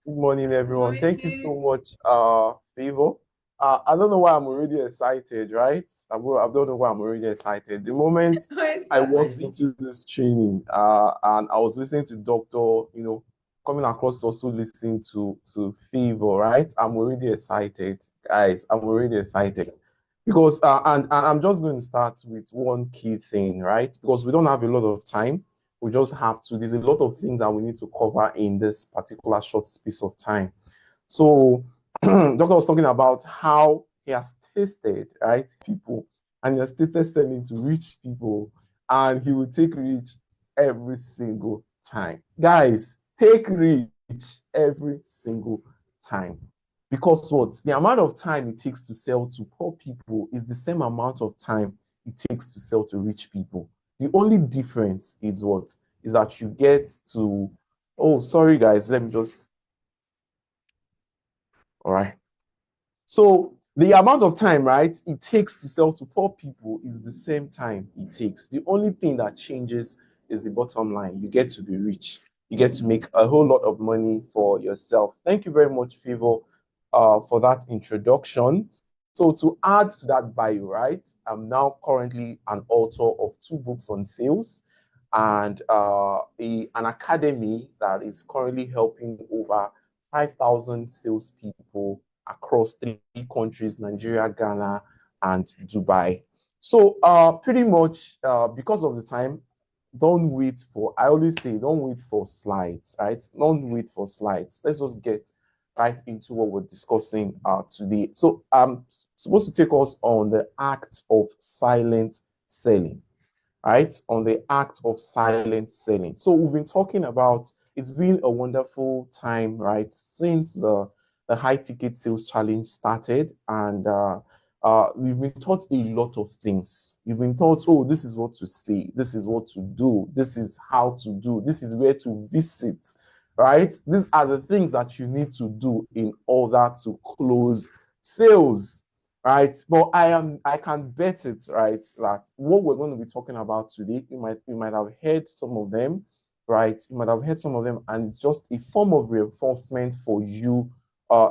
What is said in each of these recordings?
Good morning, everyone. Thank you so Morning. much, Favor. I don't know why I'm already excited, right? I don't know why I'm already excited. The moment Oh, it's I walked fine. into this training, and I was listening to Doctor, coming across also listening to Favor, right? I'm already excited, guys. I'm already excited because, and I'm just going to start with one key thing, right? Because we don't have a lot of time. We just have to. There's a lot of things that we need to cover in this particular short space of time. So, Doctor was talking about how he has tasted, right, people, and he has tasted selling to rich people, and he will take rich every single time. Guys, take rich every single time. Because what? The amount of time it takes to sell to poor people is the same amount of time it takes to sell to rich people. The only difference is what? Is that you get to, oh, sorry, guys, let me just, all right. So the amount of time, right, it takes to sell to poor people is the same time it takes. The only thing that changes is the bottom line. You get to be rich. You get to make a whole lot of money for yourself. Thank you very much, Favor, for that introduction. So to add to that bio, right, I'm now currently an author of two books on sales and an academy that is currently helping over 5,000 salespeople across three countries, Nigeria, Ghana, and Dubai. So pretty much because of the time, don't wait for, I always say, don't wait for slides, right? Don't wait for slides. Let's just get right into what we're discussing today. So I'm supposed to take us on the act of silent selling, right? On the act of silent selling. So we've been talking about, it's been a wonderful time, right? Since the high ticket sales challenge started, and we've been taught a lot of things. We've been taught, oh, this is what to say, this is what to do, this is how to do, this is where to visit, right? These are the things that you need to do in order to close sales, right? But I can bet it, right, that what we're going to be talking about today, you might have heard some of them, right? You might have heard some of them, and it's just a form of reinforcement for you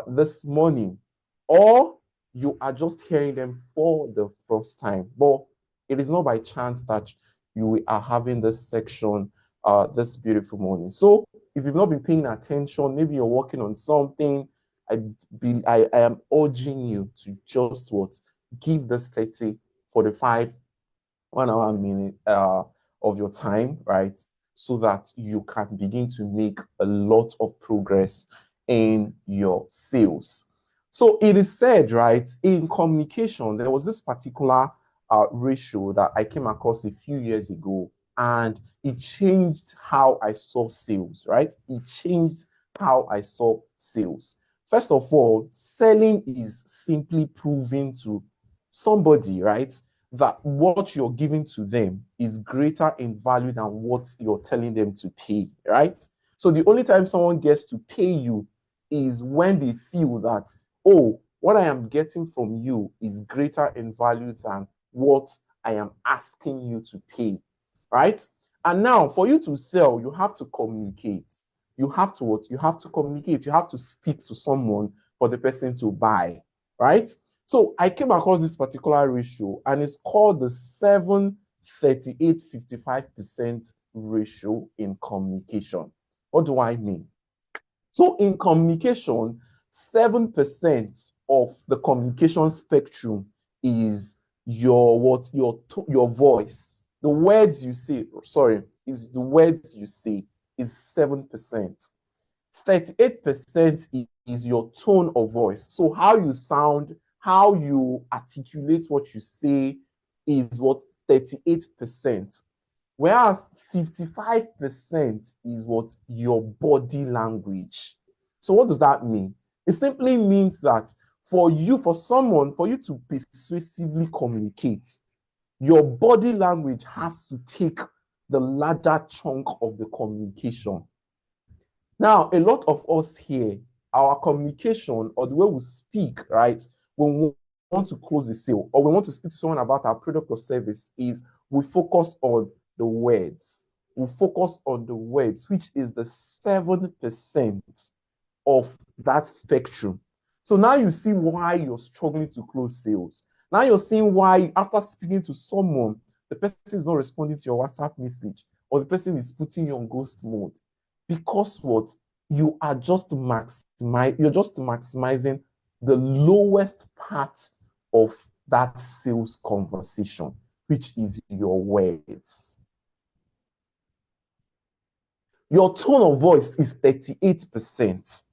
this morning, or you are just hearing them for the first time. But it is not by chance that you are having this section this beautiful morning. So if you've not been paying attention, maybe you're working on something, I am urging you to just what? Give this 30, 45, 1 hour minute of your time, right? So that you can begin to make a lot of progress in your sales. So it is said, right, in communication, there was this particular ratio that I came across a few years ago, and it changed how I saw sales, right? It changed how I saw sales. First of all, selling is simply proving to somebody, right, that what you're giving to them is greater in value than what you're telling them to pay, right? So the only time someone gets to pay you is when they feel that, oh, what I am getting from you is greater in value than what I am asking you to pay, right? And now for you to sell, you have to communicate. You have to what? You have to communicate. You have to speak to someone for the person to buy, right? So I came across this particular ratio, and it's called the 7-38-55% ratio in communication. What do I mean? So in communication, 7% of the communication spectrum is your what your voice. The words you say, sorry, is the words you say is 7%. 38% is your tone of voice. So how you sound, how you articulate what you say is what 38%. Whereas 55% is what your body language. So what does that mean? It simply means that for you to persuasively communicate, your body language has to take the larger chunk of the communication. Now, a lot of us here, our communication or the way we speak, right, when we want to close the sale or we want to speak to someone about our product or service is we focus on the words. We focus on the words, which is the 7%. of that spectrum. So now you see why you're struggling to close sales. Now you're seeing why, after speaking to someone, the person is not responding to your WhatsApp message, or the person is putting you on ghost mode. Because what? You're just maximizing the lowest part of that sales conversation, which is your words. Your tone of voice is 38%,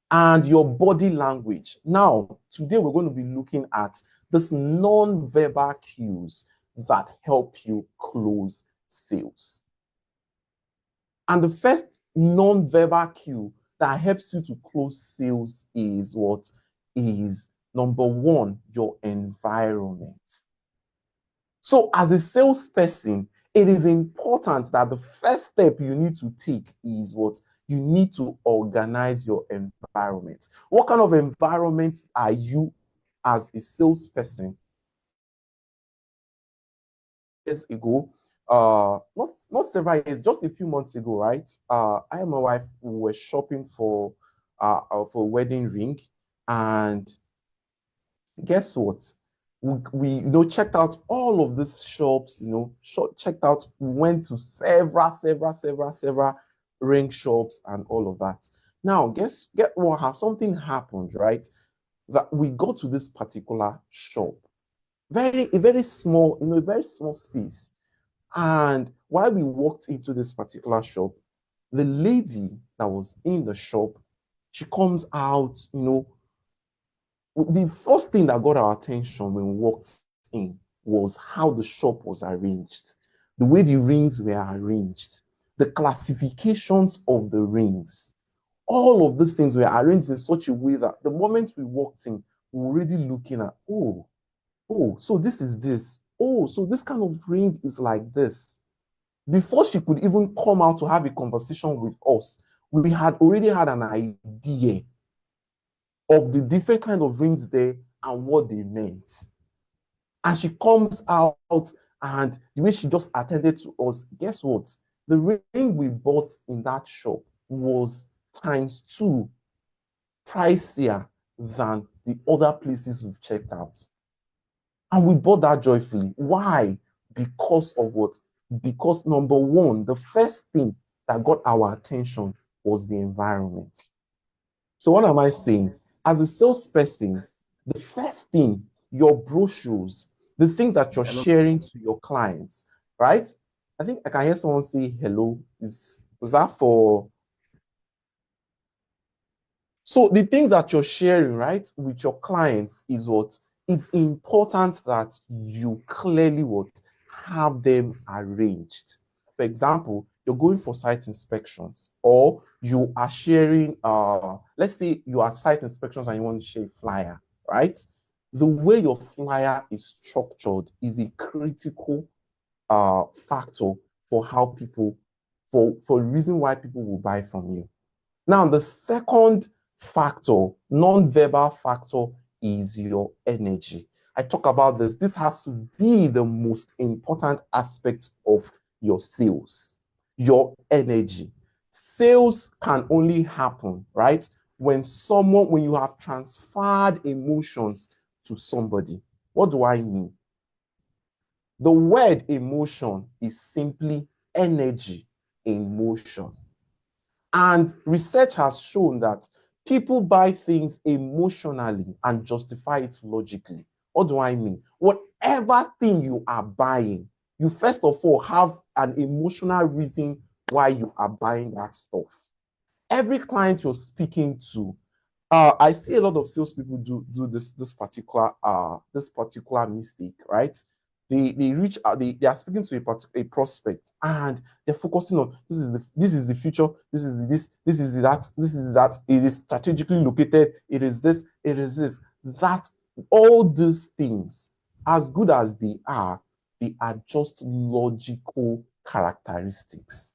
and your body language. Now, today we're going to be looking at this non-verbal cues that help you close sales. And the first non-verbal cue that helps you to close sales is what? Is number one, your environment. So as a salesperson, it is important that the first step you need to take is what? You need to organize your environment. What kind of environment are you as a salesperson? Years ago, not several years, just a few months ago, right? I and my wife were shopping for a wedding ring, and guess what? We checked out all of these shops, checked out, went to several ring shops and all of that. Now, get what? Something happened, right? That we got to this particular shop, a very small, a very small space. And while we walked into this particular shop, the lady that was in the shop, she comes out, the first thing that got our attention when we walked in was how the shop was arranged, the way the rings were arranged, the classifications of the rings. All of these things were arranged in such a way that the moment we walked in, we were already looking at, oh, so this is this. Oh, so this kind of ring is like this. Before she could even come out to have a conversation with us, we had already had an idea of the different kind of rings there and what they meant. And she comes out, and the way she just attended to us, guess what? The ring we bought in that shop was ×2 pricier than the other places we've checked out. And we bought that joyfully. Why? Because of what? Because number one, the first thing that got our attention was the environment. So what am I saying? As a salesperson, the first thing, your brochures, the things that you're sharing to your clients, right? I think I can hear someone say hello. Was that for? So the things that you're sharing, right, with your clients is what? It's important that you clearly what? Have them arranged. For example, you're going for site inspections, or you are sharing, let's say you are site inspections and you want to share a flyer, right? The way your flyer is structured is a critical factor for how people, for the reason why people will buy from you. Now, the second factor, non-verbal factor, is your energy. I talk about this. This has to be the most important aspect of your sales, your energy. Sales can only happen, right, when you have transferred emotions to somebody. What do I mean? The word emotion is simply energy in motion. And research has shown that people buy things emotionally and justify it logically. What do I mean? Whatever thing you are buying, you first of all have an emotional reason why you are buying that stuff. Every client you're speaking to, I see a lot of salespeople do this particular mistake, right? They reach out, they are speaking to a prospect, and they're focusing on this is the future, this is that, it is strategically located, it is this, that. All these things, as good as they are just logical characteristics.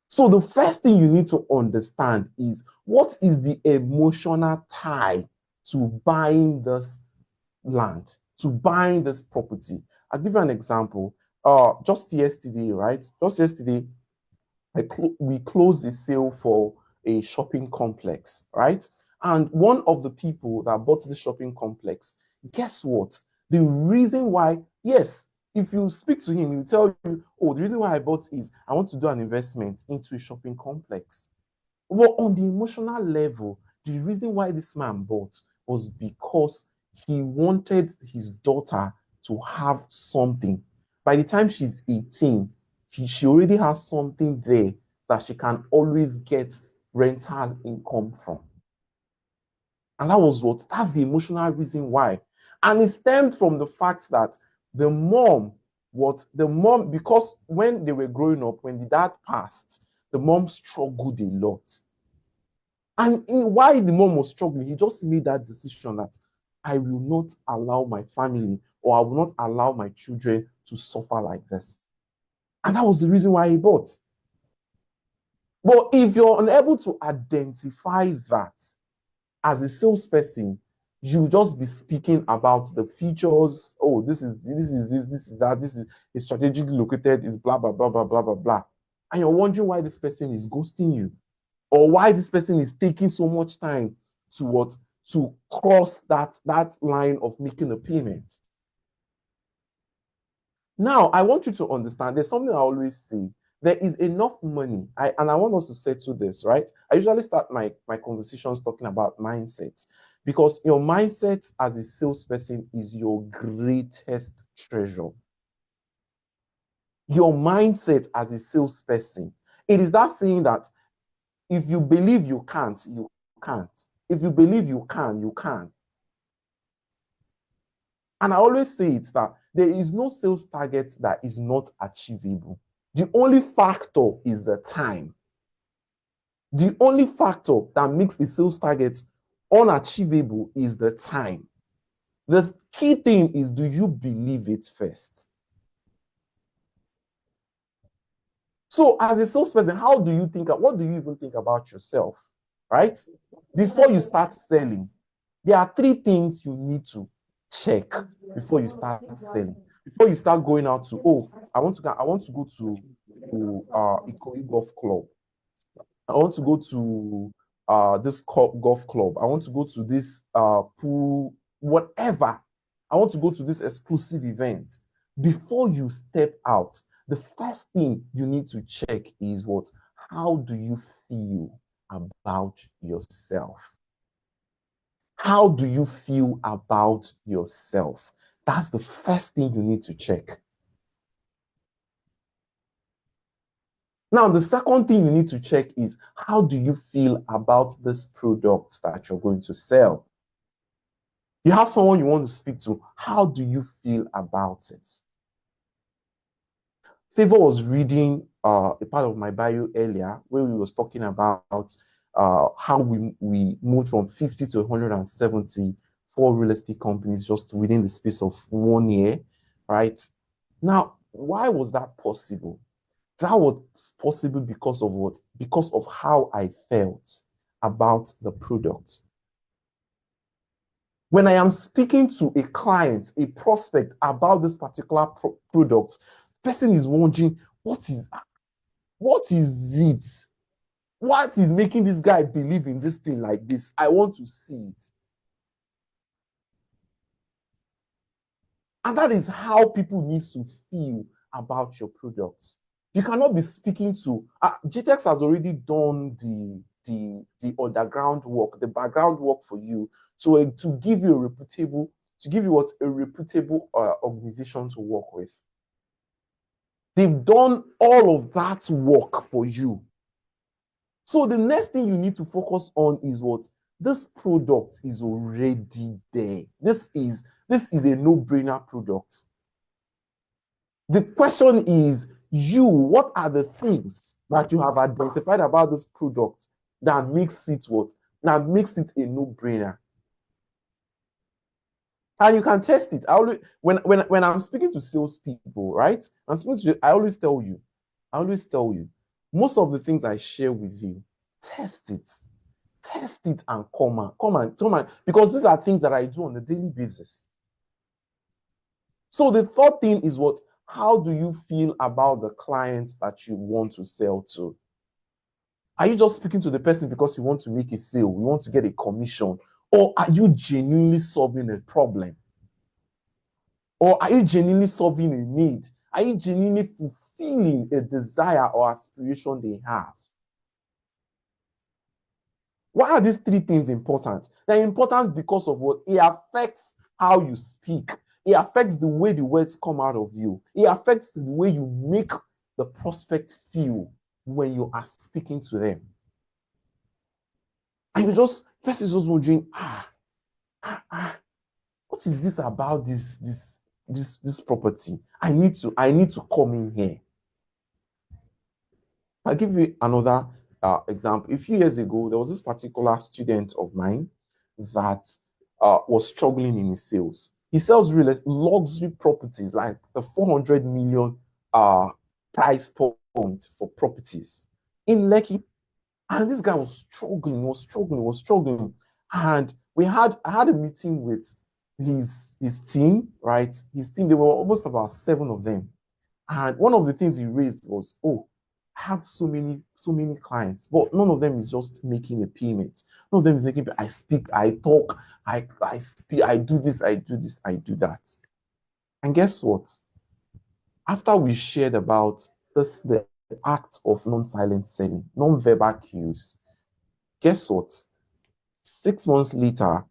So the first thing you need to understand is, what is the emotional tie to buying this land, to buying this property? I'll give you an example. Just yesterday, right? Just yesterday, we closed the sale for a shopping complex, right? And one of the people that bought the shopping complex, guess what? The reason why, yes, if you speak to him, he'll tell you, oh, the reason why I bought is I want to do an investment into a shopping complex. Well, on the emotional level, the reason why this man bought was because he wanted his daughter to have something. By the time she's 18, she already has something there that she can always get rental income from. And that's the emotional reason why. And it stemmed from the fact that the mom, because when they were growing up, when the dad passed, the mom struggled a lot. And why the mom was struggling, he just made that decision that I will not allow my family or I will not allow my children to suffer like this. And that was the reason why he bought. But if you're unable to identify that as a salesperson, you just be speaking about the features. Oh, this is that, this is strategically located, is blah, blah, blah, blah, blah, blah, blah. And you're wondering why this person is ghosting you, or why this person is taking so much time to cross that line of making a payment. Now, I want you to understand, there's something I always say. There is enough money, and I want us to settle this, right? I usually start my conversations talking about mindsets, because your mindset as a salesperson is your greatest treasure. Your mindset as a salesperson. It is that saying that if you believe you can't, you can't. If you believe you can, you can. And I always say it that there is no sales target that is not achievable. The only factor is the time. The only factor that makes a sales target unachievable is the time. The key thing is, do you believe it first? So as a salesperson, what do you even think about yourself, right? Before you start selling, there are 3 things you need to check before you start selling. Before you start going out to, oh, I want to go to Ikoyi Golf Club. I want to go to this golf club. I want to go to this pool, whatever. I want to go to this exclusive event. Before you step out, the first thing you need to check is what? How do you feel about yourself? How do you feel about yourself? That's the first thing you need to check. Now, the second thing you need to check is, how do you feel about this product that you're going to sell? You have someone you want to speak to. How do you feel about it? Favor was reading a part of my bio earlier where we was talking about how we moved from 50 to 174 real estate companies just within the space of 1 year, right? Now, why was that possible? That was possible because of what? Because of how I felt about the product. When I am speaking to a client, a prospect about this particular product, the person is wondering, what is it? What is making this guy believe in this thing like this? I want to see it. And that is how people need to feel about your products. You cannot be speaking to GTEx has already done the underground work, the background work for you to give you a reputable organization to work with. They've done all of that work for you. So the next thing you need to focus on is what? This product is already there. This is a no-brainer product. The question is, what are the things that you have identified about this product that makes it what? That makes it a no-brainer? And you can test it. When I'm speaking to salespeople, right? I always tell you, most of the things I share with you, test it and come on, because these are things that I do on a daily basis. So the third thing is what? How do you feel about the clients that you want to sell to? Are you just speaking to the person because you want to make a sale, you want to get a commission, or are you genuinely solving a problem? Or are you genuinely solving a need? Are you genuinely fulfilling a desire or aspiration they have? Why are these three things important? They're important because of what? It affects how you speak. It affects the way the words come out of you. It affects the way you make the prospect feel when you are speaking to them. And person is just wondering, what is this about this property? I need to come in here. I'll give you another example. A few years ago, there was this particular student of mine that was struggling in his sales. He sells luxury properties, like the 400 million price point for properties in Lekki. And this guy was struggling. And I had a meeting with his team, right? His team, there were almost about 7 of them. And one of the things he raised was, oh, I have so many clients, but none of them is just making a payment. None of them is making. I speak, I talk, I speak, I do this, I do that. And guess what? After we shared about the act of non-silent selling, non-verbal cues, guess what? 6 months later,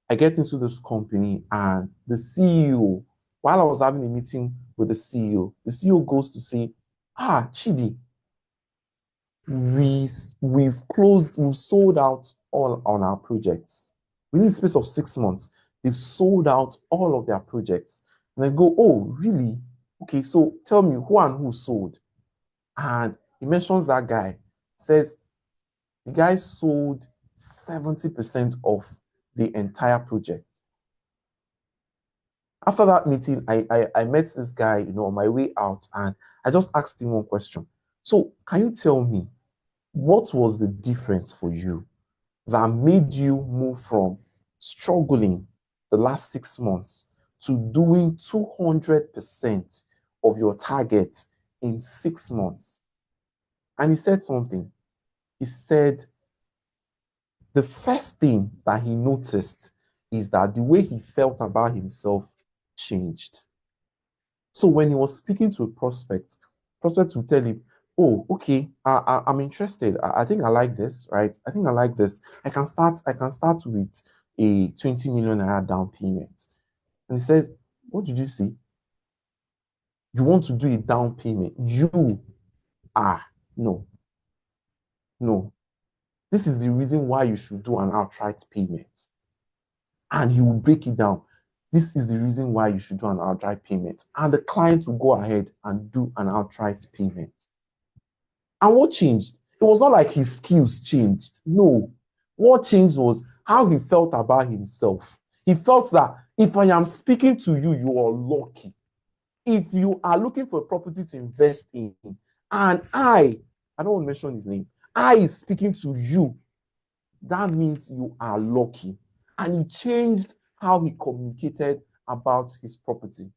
I get into this company and the CEO, while I was having a meeting with the CEO goes to say, Chidi, we've sold out all on our projects. Within the space of 6 months, they've sold out all of their projects. And I go, oh, really? Okay, so tell me who and who sold. And he mentions that guy, says the guy sold 70% of the entire project. After that meeting, I met this guy, on my way out, and I just asked him one question. So, can you tell me what was the difference for you that made you move from struggling the last 6 months to doing 200% of your target in 6 months? And he said something. He said the first thing that he noticed is that the way he felt about himself changed. So when he was speaking to a prospect would tell him, oh, okay, I'm interested. I think I like this, right? I think I like this. I can start with a 20 million naira down payment. And he says, what did you say? You want to do a down payment? No, no. This is the reason why you should do an outright payment. And he will break it down. This is the reason why you should do an outright payment. And the client will go ahead and do an outright payment. And what changed? It was not like his skills changed. No. What changed was how he felt about himself. He felt that if I am speaking to you, you are lucky. If you are looking for a property to invest in, and I don't want to mention his name, I is speaking to you, that means you are lucky. And he changed how he communicated about his property.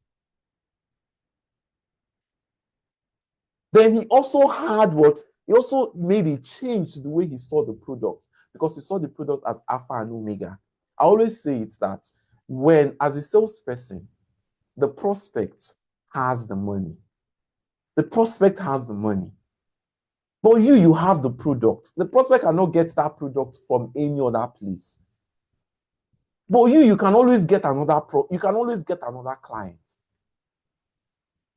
Then he also made a change to the way he saw the product, because he saw the product as alpha and omega. I always say it's that as a salesperson, the prospect has the money. The prospect has the money. But you have the product. The prospect cannot get that product from any other place. But you can always get another client.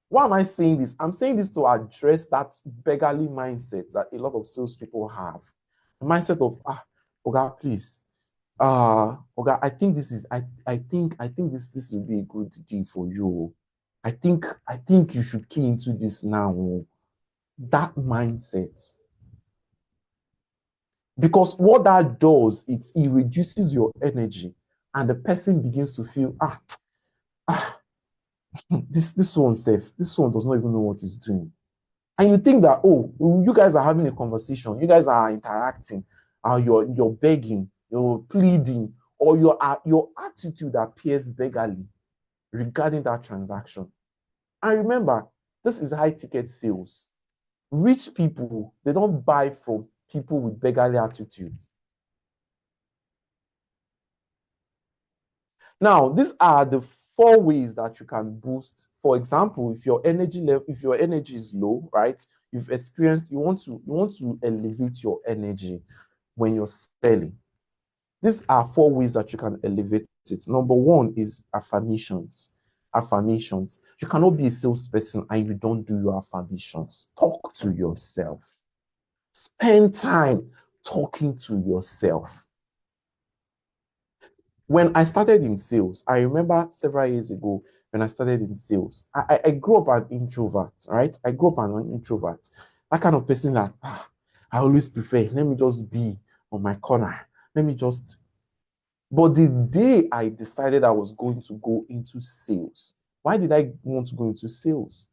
Why am I saying this? I'm saying this to address that beggarly mindset that a lot of salespeople have. The mindset of, Oga, please. Oga, I think this will be a good deal for you. I think you should key into this now. That mindset. Because what that does, it reduces your energy, and the person begins to feel, this one safe. This one does not even know what he's doing. And you think that, oh, you guys are having a conversation, you guys are interacting, you're begging, you're pleading, or your attitude appears beggarly regarding that transaction. And remember, this is high ticket sales. Rich people, they don't buy from people with beggarly attitudes. Now, these are the 4 ways that you can boost. For example, if your energy level, if your energy is low, right? You want to elevate your energy when you're selling. These are 4 ways that you can elevate it. Number 1 is affirmations. Affirmations. You cannot be a salesperson and you don't do your affirmations. Talk to yourself. Spend time talking to yourself. When I started in sales, I remember several years ago when I started in sales, I grew up an introvert, right? I grew up an introvert. That kind of person that I always prefer, let me just be on my corner. Let me just. But the day I decided I was going to go into sales, why did I want to go into sales?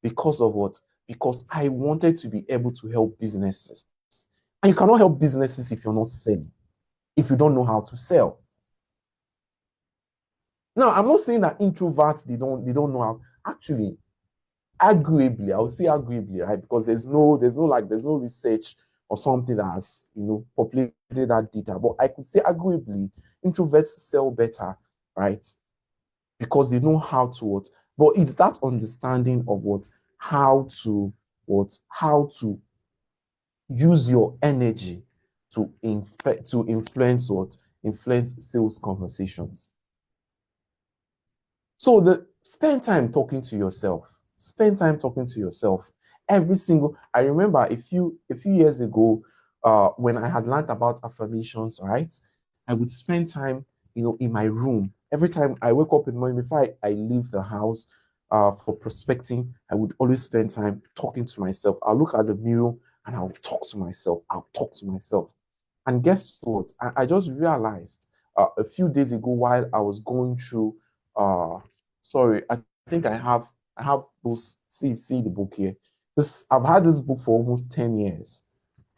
Because of what? Because I wanted to be able to help businesses. And you cannot help businesses if you're not selling, if you don't know how to sell. Now, I'm not saying that introverts they don't know how. Actually, arguably, I would say arguably, right? Because there's no research or something that has populated that data. But I could say arguably, introverts sell better, right? Because they know how to what. But it's that understanding of how to use your energy to influence sales conversations. So spend time talking to yourself. Spend time talking to yourself. I remember a few years ago, when I had learned about affirmations, right? I would spend time, in my room. Every time I wake up in the morning, before I leave the house, for prospecting, I would always spend time talking to myself. I'll look at the mirror and I'll talk to myself. And guess what? I just realized a few days ago while I was going through sorry, I think I have those see the book here. I've had this book for almost 10 years.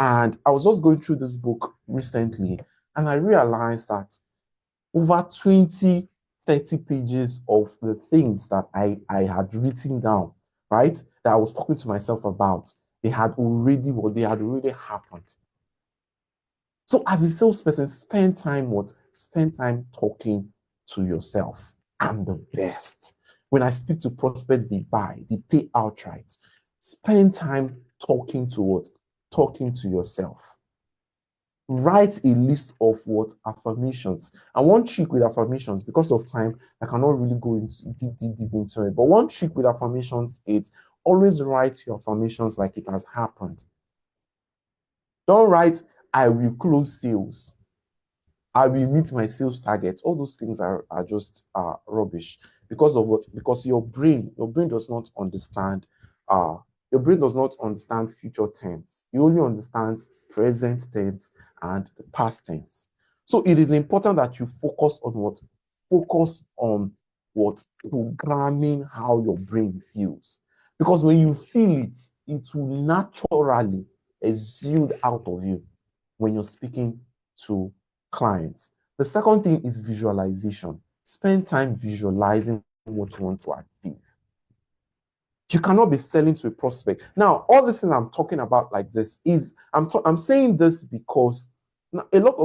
And I was just going through this book recently and I realized that over 20, 30 pages of the things that I had written down, right? That I was talking to myself about, they had already happened. So as a salesperson, spend time talking to yourself. I'm the best. When I speak to prospects, they buy, they pay outright. Spend time talking to yourself. Write a list of affirmations. And one trick with affirmations, because of time, I cannot really go into deep into it. But one trick with affirmations is always write your affirmations like it has happened. Don't write, I will close sales. I will meet my sales target. All those things are just rubbish. Because of what? Because your brain does not understand future tense. You only understand present tense and the past tense. So it is important that you focus on programming how your brain feels. Because when you feel it, it will naturally exude out of you when you're speaking to clients. The second thing is visualization. Spend time visualizing what you want to achieve. You cannot be selling to a prospect. Now, all this thing I'm talking about like this is, I'm saying this because a lot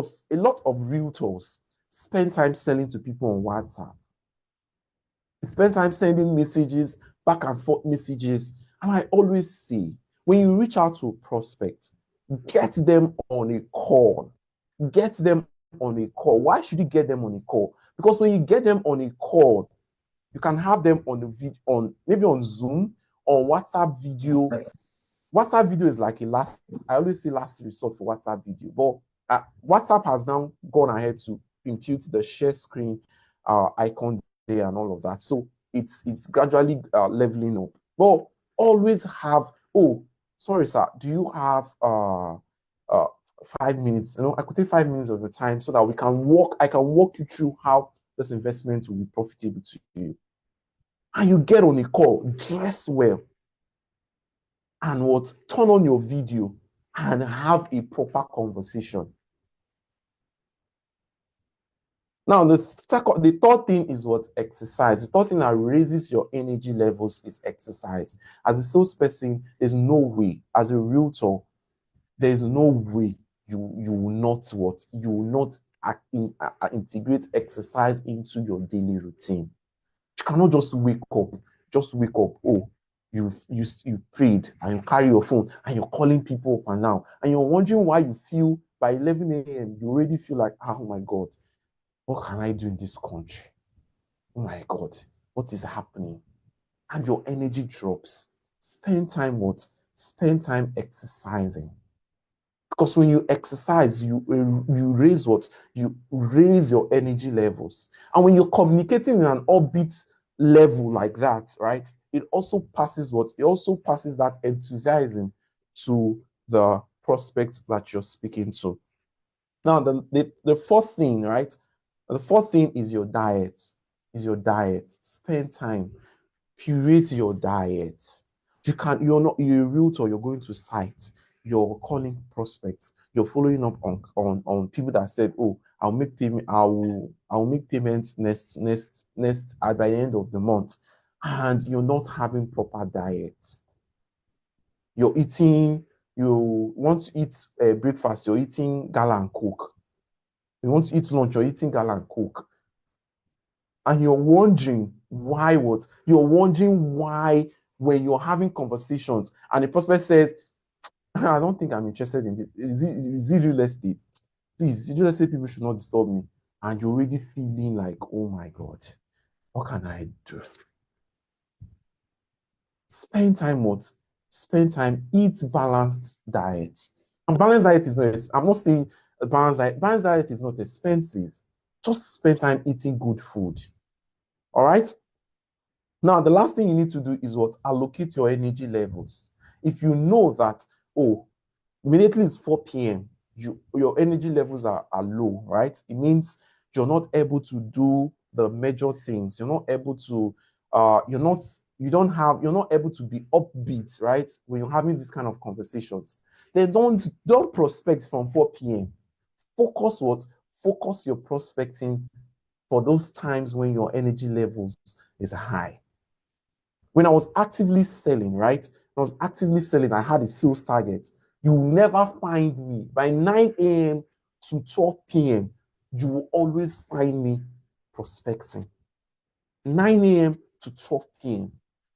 of realtors spend time selling to people on WhatsApp. They spend time sending messages, back and forth messages. And I always say, when you reach out to a prospect, get them on a call. Get them on a call. Why should you get them on a call? Because when you get them on a call, you can have them maybe on Zoom or WhatsApp video. WhatsApp video is like I always say last resort for WhatsApp video, but WhatsApp has now gone ahead to impute the share screen icon there and all of that. So it's gradually leveling up. But always have, oh, sorry, sir, do you have 5 minutes? I could take 5 minutes of your time so that I can walk you through how this investment will be profitable to you. And you get on a call, dress well, and turn on your video and have a proper conversation. Now, the third thing is exercise. The third thing that raises your energy levels is exercise. As a salesperson, there's no way, as a realtor, there's no way you will not what? You will not integrate exercise into your daily routine. You cannot just wake up. Oh, you prayed and you carry your phone and you're calling people up and down and you're wondering why you feel by 11 a.m. you already feel like, oh my God, what can I do in this country? Oh my God, what is happening? And your energy drops. Spend time what? Spend time exercising. Because when you exercise, you raise what? You raise your energy levels. And when you're communicating in an upbeat level like that, right? It also passes what? It also passes that enthusiasm to the prospects that you're speaking to. Now, the fourth thing, right? The fourth thing is your diet. Is your diet. Spend time. Curate your diet. You're a realtor, you're going to site, you're calling prospects, you're following up on people that said, oh, I'll make payments next at the end of the month, and you're not having proper diet. You're eating, you want to eat breakfast, you're eating gala and coke. You want to eat lunch, you're eating gala and coke. And you're wondering why what? You're wondering why when you're having conversations and the prospect says, I don't think I'm interested in it. Is it real estate? Please, real estate people should not disturb me. And you're already feeling like, oh my God, what can I do? Spend time what? Spend time, eat balanced diet. And balanced diet is not, I'm not saying a balanced diet. Balanced diet is not expensive. Just spend time eating good food. All right? Now, the last thing you need to do is what? Allocate your energy levels. If you know that, oh, immediately it's 4 p.m., your energy levels are low, right? It means you're not able to do the major things. You're not able to, you're not able to be upbeat, right? When you're having this kind of conversations. Then don't prospect from 4 p.m. Focus what? Focus your prospecting for those times when your energy levels is high. When I was actively selling, right? When I was actively selling, I had a sales target. You will never find me by 9 a.m. to 12 p.m. You will always find me prospecting. 9 a.m. to 12 p.m.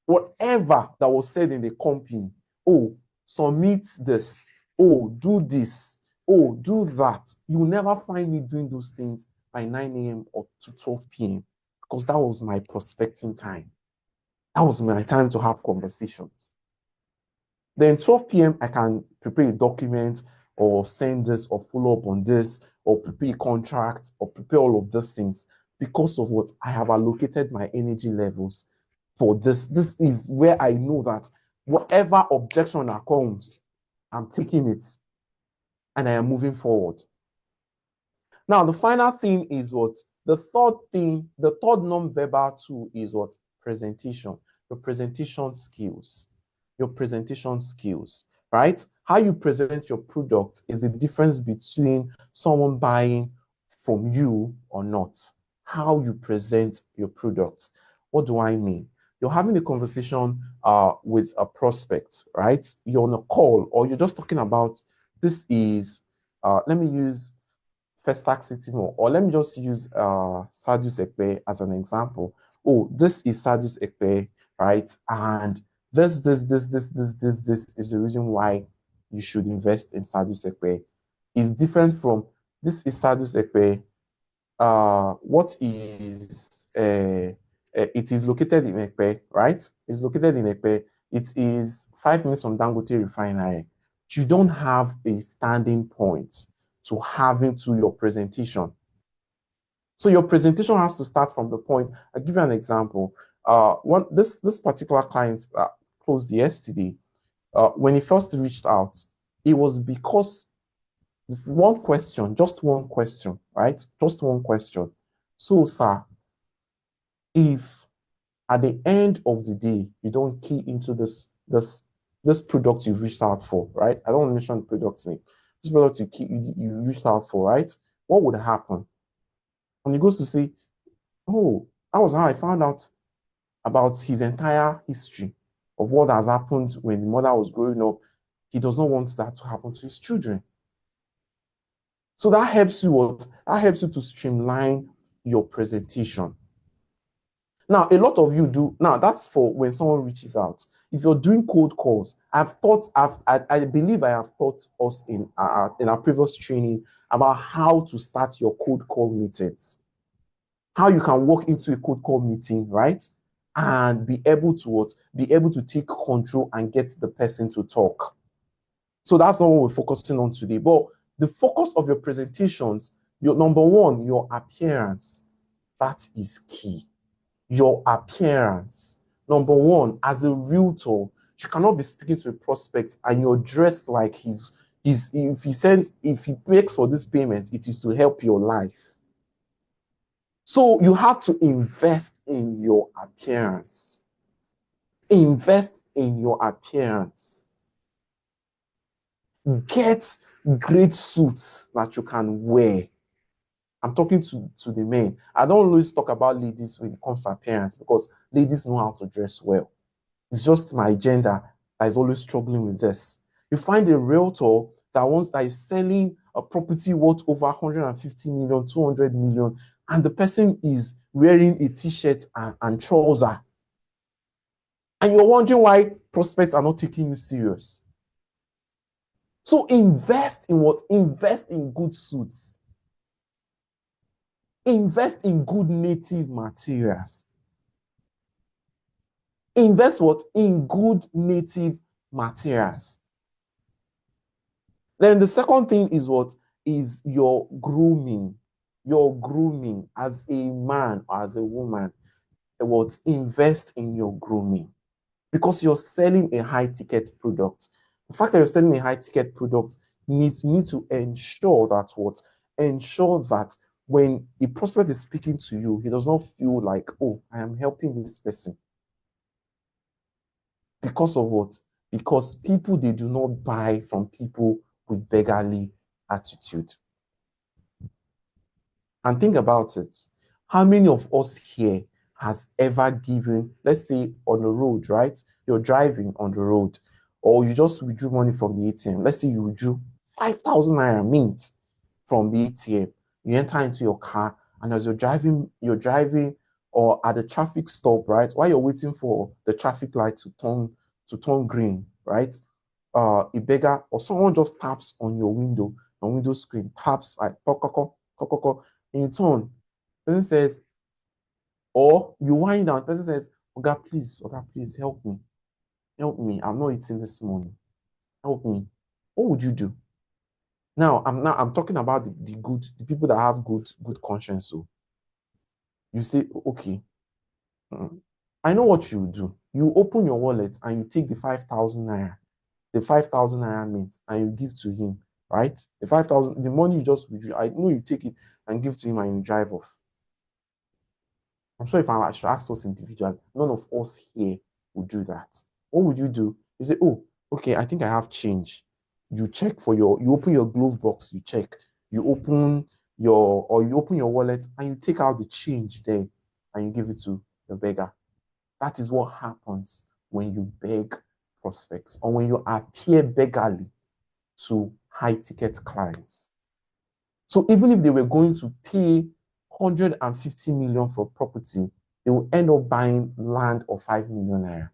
Whatever that was said in the company, oh, submit this, oh, do this, oh, do that. You will never find me doing those things by 9 a.m. or to 12 p.m. because that was my prospecting time. That was my time to have conversations. Then 12 p.m., I can prepare a document or send this or follow up on this or prepare a contract or prepare all of these things because of what I have allocated my energy levels for this. This is where I know that whatever objection that comes, I'm taking it and I am moving forward. Now, the final thing is what? The third non-verbal tool is what? Presentation. Your presentation skills. Your presentation skills, right? How you present your product is the difference between someone buying from you or not. How you present your product. What do I mean? You're having a conversation with a prospect, right? You're on a call or you're just talking about this is, let me use Festac City Mall, or let me just use Sadius Ekpe as an example. Oh, this is Sadius Ekpe, right? And this is the reason why you should invest in Sadius Ekpe. It's different from this is Sadius Ekpe. What is it is located in Ekpe, right? It's located in Ekpe. It is 5 minutes from Dangote Refinery. You don't have a standing point to having to your presentation. So your presentation has to start from the point. I'll give you an example. This particular client closed yesterday. When he first reached out, it was because one question, just one question, right? Just one question. So, sir, if at the end of the day you don't key into this product you've reached out for, right? I don't want to mention the product's name. This product you reached out for, right? What would happen? And he goes to say, oh, that was how I found out about his entire history of what has happened when the mother was growing up. He does not want that to happen to his children. So that helps you what? That helps you to streamline your presentation. Now, a lot of you do. Now, that's for when someone reaches out. If you're doing cold calls, I believe I have taught us in our previous training about how to start your cold call meetings, how you can walk into a cold call meeting, right, and be able to what? Be able to take control and get the person to talk. So that's not what we're focusing on today. But the focus of your presentations, your number one, your appearance, that is key. Your appearance. Number one, as a realtor, you cannot be speaking to a prospect and you're dressed like if he begs for this payment, it is to help your life. So you have to invest in your appearance. Invest in your appearance. Get great suits that you can wear. I'm talking to the men. I don't always talk about ladies when it comes to appearance because ladies know how to dress well. It's just my agenda that is always struggling with this. You find a realtor that is selling a property worth over 150 million, 200 million, and the person is wearing a t-shirt and trouser. And you're wondering why prospects are not taking you serious. So invest in what? Invest in good suits. Invest in good native materials. Invest what? In good native materials. Then the second thing is what? Is your grooming. Your grooming as a man or as a woman. What? Invest in your grooming. Because you're selling a high ticket product. The fact that you're selling a high ticket product you need to ensure that what? Ensure that when a prospect is speaking to you, he does not feel like, oh, I am helping this person. Because of what? Because people, they do not buy from people with beggarly attitude. And think about it. How many of us here has ever given, let's say on the road, right? You're driving on the road, or you just withdrew money from the ATM. Let's say you withdrew 5,000 naira mint from the ATM. You enter into your car, and as you're driving, or at the traffic stop, right? While you're waiting for the traffic light to turn green, right? A beggar or someone just taps on your window screen, taps like and you turn. The person says, or you wind down, the person says, Oga, please help me. Help me. I'm not eating this morning. Help me. What would you do? Now I'm talking about the people that have good conscience. So you say, okay, I know what you do. You open your wallet and you take the 5,000 naira, the 5,000 naira mint, and you give to him, right? The 5,000, the money you just withdrew, I know you take it and give to him and you drive off. I'm sure if I should ask us individually, none of us here would do that. What would you do? You say, oh, okay, I think I have change. You check you open your glove box, you check. You open your wallet and you take out the change there and you give it to the beggar. That is what happens when you beg prospects or when you appear beggarly to high ticket clients. So even if they were going to pay 150 million for property, they will end up buying land of 5 million naira.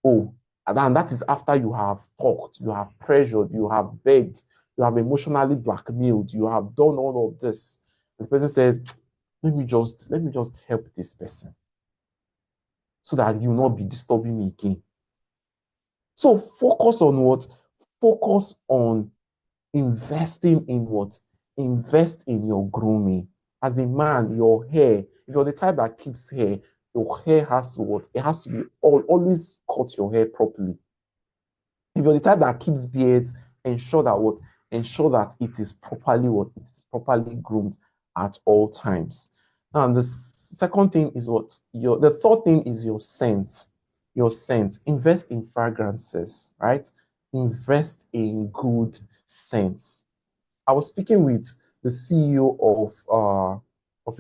Oh, and that is after you have talked, you have pressured, you have begged, you have emotionally blackmailed, you have done all of this. The person says, let me just help this person so that you will not be disturbing me again. So focus on what? Focus on investing in what? Invest in your grooming. As a man, your hair, if you're the type that keeps hair, your hair has to what? It has to be always cut your hair properly. If you're the type that keeps beards, ensure that what? Ensure that it is properly what? It's properly groomed at all times. And the second thing is what? The third thing is your scent. Your scent. Invest in fragrances, right? Invest in good scents. I was speaking with the CEO of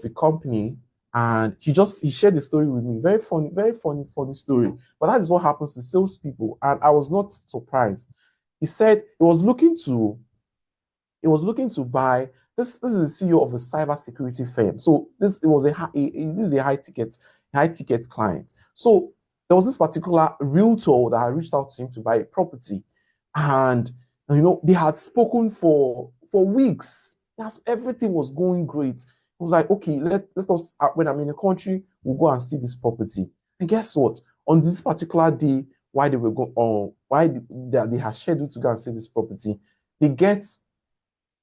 a company And he shared the story with me. Very funny, funny story. But that is what happens to salespeople. And I was not surprised. He said he was looking to buy this is the CEO of a cybersecurity firm. So this it was this is a high ticket client. So there was this particular realtor that I reached out to him to buy a property, and they had spoken for weeks. Yes, everything was going great. It was like, okay, let us when I'm in the country, we'll go and see this property. And guess what? On this particular day, why they were going on, why they had scheduled to go and see this property, they get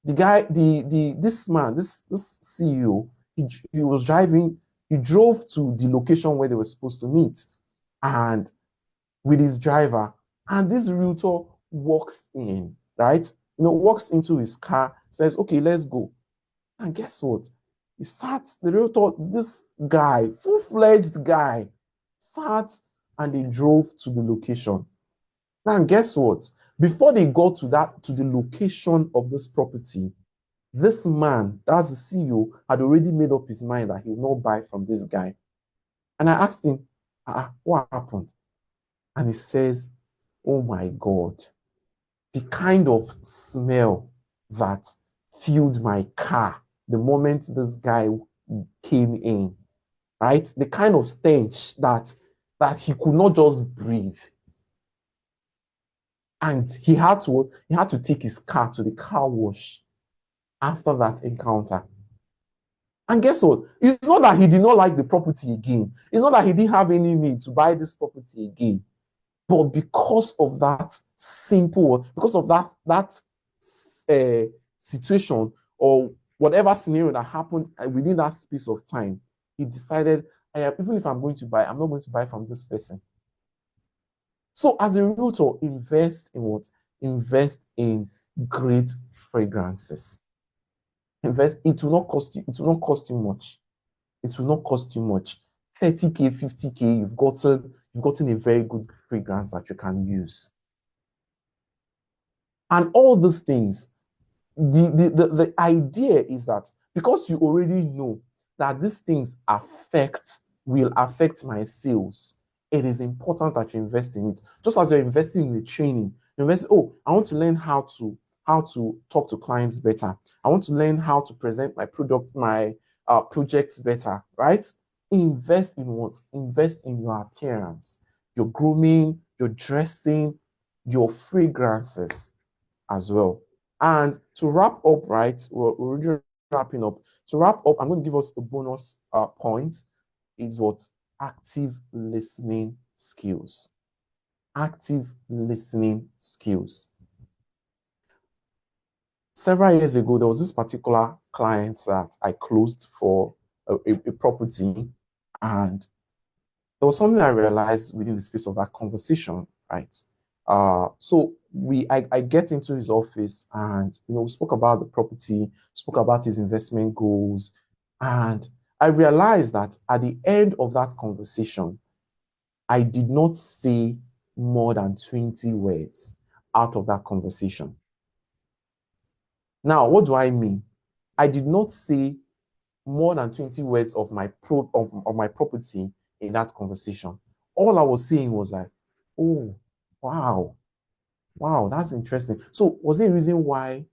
the guy, this man, this CEO, he was driving, he drove to the location where they were supposed to meet, and with his driver, and this realtor walks in, right? Walks into his car, says, "Okay, let's go." And guess what? The realtor, this guy, full-fledged guy, sat and they drove to the location. And guess what? Before they got to the location of this property, this man, that's the CEO, had already made up his mind that he will not buy from this guy. And I asked him, what happened? And he says, oh my God, the kind of smell that filled my car the moment this guy came in, right? The kind of stench that he could not just breathe. And he had to take his car to the car wash after that encounter. And guess what? It's not that he did not like the property again. It's not that he didn't have any need to buy this property again. But because of that because of that situation or whatever scenario that happened within that space of time, he decided, even if I'm going to buy, I'm not going to buy from this person. So as a realtor, invest in what? Invest in great fragrances. It will not cost you, it will not cost you much. It will not cost you much. 30K, 50K, you've gotten a very good fragrance that you can use. And all these things, the idea is that because you already know that these things will affect my sales, it is important that you invest in it. Just as you're investing in the training, I want to learn how to talk to clients better. I want to learn how to present my projects better, right? Invest in what? Invest in your appearance, your grooming, your dressing, your fragrances as well. And to wrap up, right, we're already wrapping up. To wrap up, I'm going to give us a bonus point is what? Active listening skills. Active listening skills. Several years ago, there was this particular client that I closed for a property, and there was something I realized within the space of that conversation, right? So I get into his office, and we spoke about the property, spoke about his investment goals, and I realized that at the end of that conversation, I did not say more than 20 words out of that conversation. Now, what do I mean? I did not say more than 20 words of my property in that conversation. All I was saying was like, oh, wow, that's interesting. So was there a reason why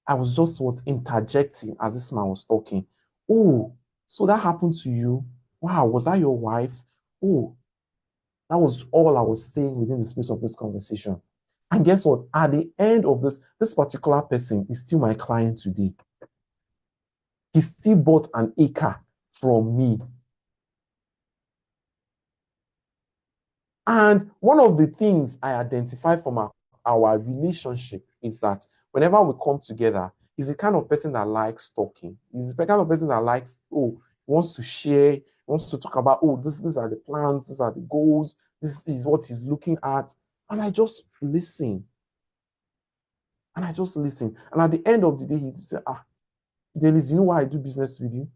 I was just interjecting as this man was talking? Oh, so that happened to you? Wow, was that your wife? Oh, that was all I was saying within the space of this conversation. And guess what? At the end of this particular person is still my client today. He still bought an acre from me. And one of the things I identify from our relationship is that whenever we come together, he's the kind of person that likes talking. He's the kind of person that likes, wants to share, wants to talk about, these are the plans, these are the goals, this is what he's looking at. And I just listen. And at the end of the day, he said, Fidelis, you know why I do business with you?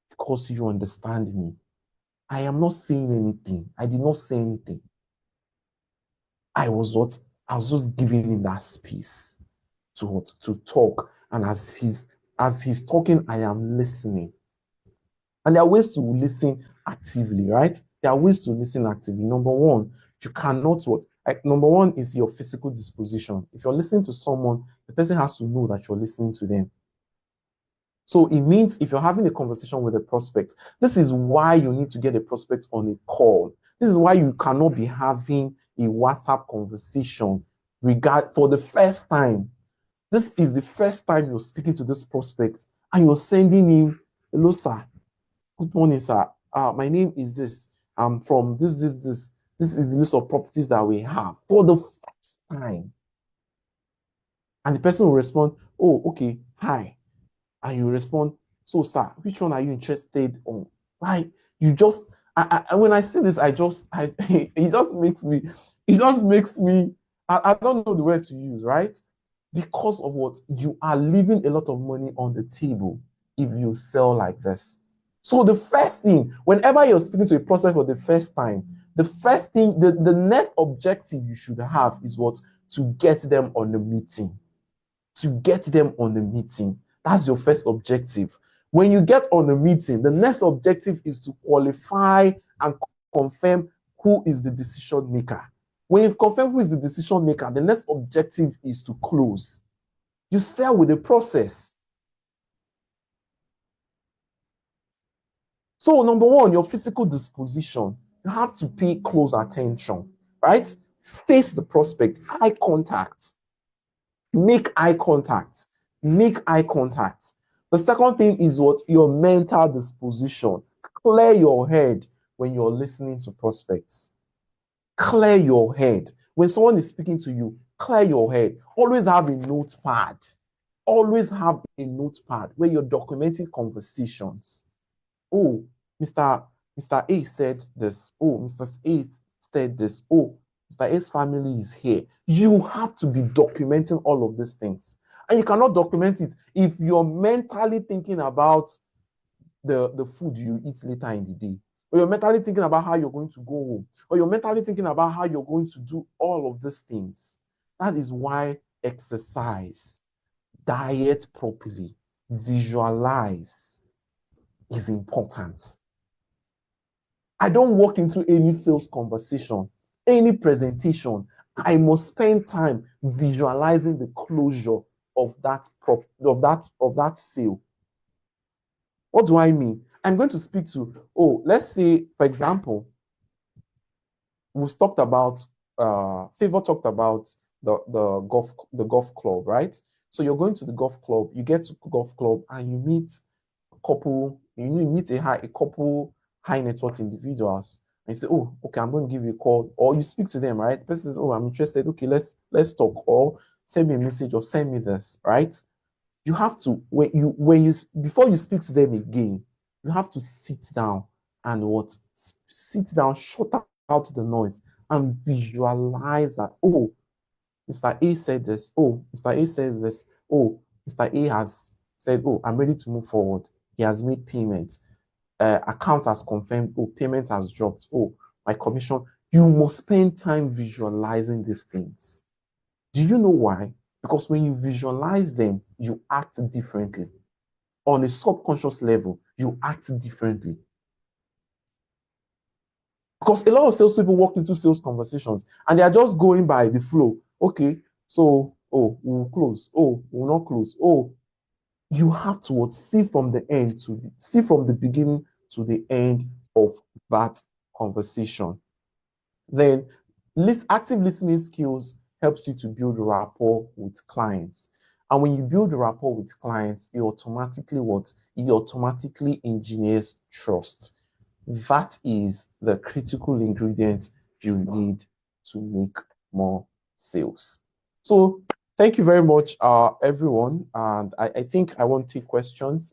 Because you understand me. I am not saying anything. I did not say anything. I was just giving him that space to talk. And as he's talking, I am listening. And there are ways to listen actively, right? There are ways to listen actively. Number one, you cannot what? Like, number one is your physical disposition. If you're listening to someone, the person has to know that you're listening to them. So it means if you're having a conversation with a prospect, this is why you need to get a prospect on a call. This is why you cannot be having a WhatsApp conversation for the first time. This is the first time you're speaking to this prospect and you're sending him, hello, sir. Good morning, sir. My name is this. I'm from this. This is the list of properties that we have for the first time. And the person will respond, oh, okay, hi. And you respond, so, sir, which one are you interested on? Right? You just, when I see this, it just makes me, I don't know the word to use, right? Because of what? You are leaving a lot of money on the table if you sell like this. So the first thing, whenever you're speaking to a prospect for the first time, the first thing, the next objective you should have is what? To get them on the meeting. To get them on the meeting. That's your first objective. When you get on the meeting, the next objective is to qualify and confirm who is the decision maker. When you've confirmed who is the decision maker, the next objective is to close. You sell with the process. So number one, your physical disposition. You have to pay close attention, right? Face the prospect, eye contact. Make eye contact. Make eye contact. The second thing is what? Your mental disposition. Clear your head when you're listening to prospects. Clear your head. When someone is speaking to you, clear your head. Always have a notepad. Always have a notepad where you're documenting conversations. Oh, Mr. A said this. Oh, Mr. A said this. Oh, Mr. A's family is here. You have to be documenting all of these things. And you cannot document it if you're mentally thinking about the food you eat later in the day, or you're mentally thinking about how you're going to go home, or you're mentally thinking about how you're going to do all of these things. That is why exercise, diet properly, visualize is important. I don't walk into any sales conversation, any presentation. I must spend time visualizing the closure of that sale. What do I mean? I'm going to speak to, let's say, for example, we've talked about, Favor talked about the golf club, right? So you're going to the golf club, you get to the golf club and you meet a couple high net worth individuals. And you say, oh, okay, I'm going to give you a call. Or you speak to them, right? The person says, oh, I'm interested. Okay, let's talk. Or send me a message or send me this, right? You have to, before you speak to them again, you have to sit down and sit down, shut out the noise and visualize that, oh, Mr. A said this. Oh, Mr. A says this. Oh, Mr. A has said, oh, I'm ready to move forward. He has made payments. Account has confirmed. Oh, payment has dropped. Oh, my commission. You must spend time visualizing these things. Do you know why? Because when you visualize them, you act differently. On a subconscious level, you act differently. Because a lot of salespeople walk into sales conversations and they are just going by the flow. Okay, so, oh, we'll close. Oh, we'll not close. Oh, you have to see from the beginning to the end of that conversation. Then active listening skills helps you to build rapport with clients. And when you build rapport with clients, you automatically engineers trust. That is the critical ingredient you need to make more sales. So thank you very much, everyone. And I think I want to take questions.